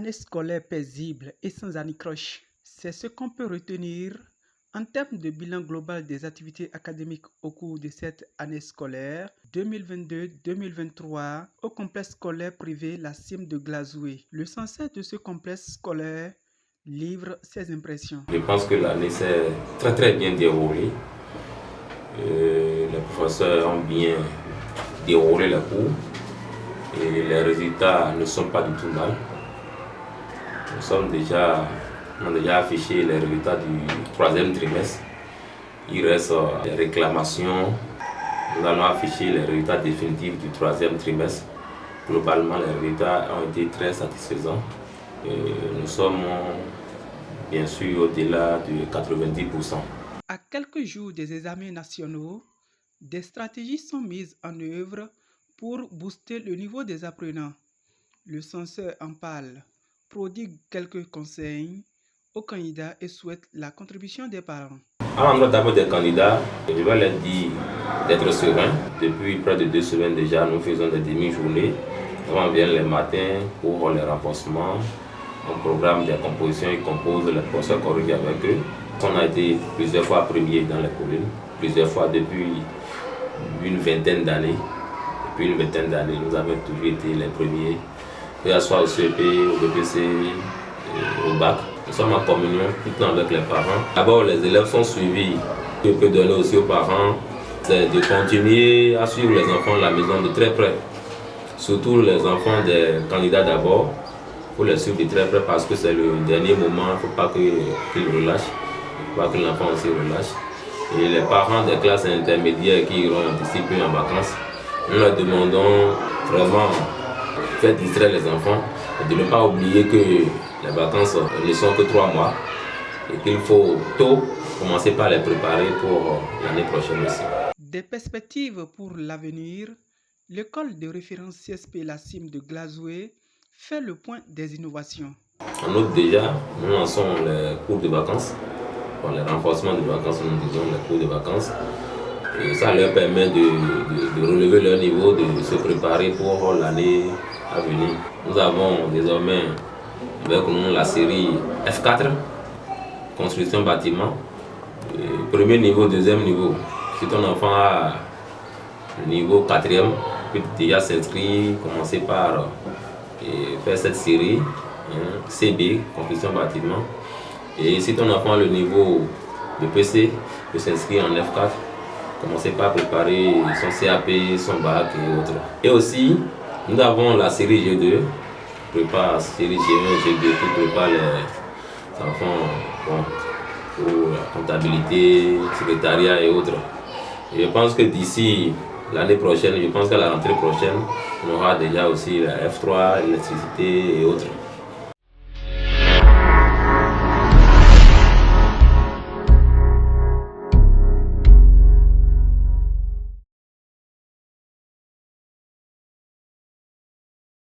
année scolaire paisible et sans anicroche, c'est ce qu'on peut retenir en termes de bilan global des activités académiques au cours de cette année scolaire 2022-2023 au complexe scolaire privé La Cime de Glazoué. Le censeur de ce complexe scolaire livre ses impressions. Je pense que l'année s'est très bien déroulée. Les professeurs ont bien déroulé les cours et les résultats ne sont pas du tout mal. Nous avons déjà affiché les résultats du troisième trimestre. Il reste les réclamations. Nous allons afficher les résultats définitifs du troisième trimestre. Globalement, les résultats ont été très satisfaisants. Nous sommes bien sûr au-delà de 90%. À quelques jours des examens nationaux, des stratégies sont mises en œuvre pour booster le niveau des apprenants. Le censeur en parle, prodigue quelques conseils aux candidats et souhaite la contribution des parents. À l'endroit d'abord des candidats, je vais leur dire d'être sereins. Depuis près de 2 semaines déjà, nous faisons des demi-journées. On vient les matins pour les renforcements. On programme des compositions, ils composent, les professeurs corrigent avec eux. On a été plusieurs fois premiers dans les communes, plusieurs fois depuis une vingtaine d'années. Depuis une vingtaine d'années, nous avons toujours été les premiers, que ce soit au CEP, au BPC, au bac. Nous sommes en communion tout le temps avec les parents. D'abord, les élèves sont suivis. Ce que je peux donner aussi aux parents, c'est de continuer à suivre les enfants de la maison de très près. Surtout les enfants des candidats d'abord. Il faut les suivre de très près parce que c'est le dernier moment. Il ne faut pas qu'ils relâchent. Il ne faut pas que l'enfant aussi relâche. Et les parents des classes intermédiaires qui iront anticiper en vacances, nous leur demandons vraiment de faire distraire les enfants et de ne pas oublier que les vacances ne sont que 3 mois et qu'il faut tôt commencer par les préparer pour l'année prochaine aussi. Des perspectives pour l'avenir, l'école de référence CSP La Cime de Glazoué fait le point des innovations. En août déjà, nous lançons les cours de vacances. Pour les renforcements de vacances, nous disons les cours de vacances. Et ça leur permet de relever leur niveau, de se préparer pour l'année à venir. Nous avons désormais avec nous la série F4, construction bâtiment, premier niveau, deuxième niveau. Si ton enfant a le niveau 4e, peut déjà s'inscrire, commencer par faire cette série CB, construction bâtiment. Et si ton enfant a le niveau de PC, peut s'inscrire en F4, commencer par préparer son CAP, son bac et autres. Et aussi, nous avons la série G2, prépare série G1, G2 qui prépare les enfants pour la comptabilité, secrétariat et autres. Et je pense que d'ici l'année prochaine, je pense qu'à la rentrée prochaine, on aura déjà aussi la F3, l'électricité et autres.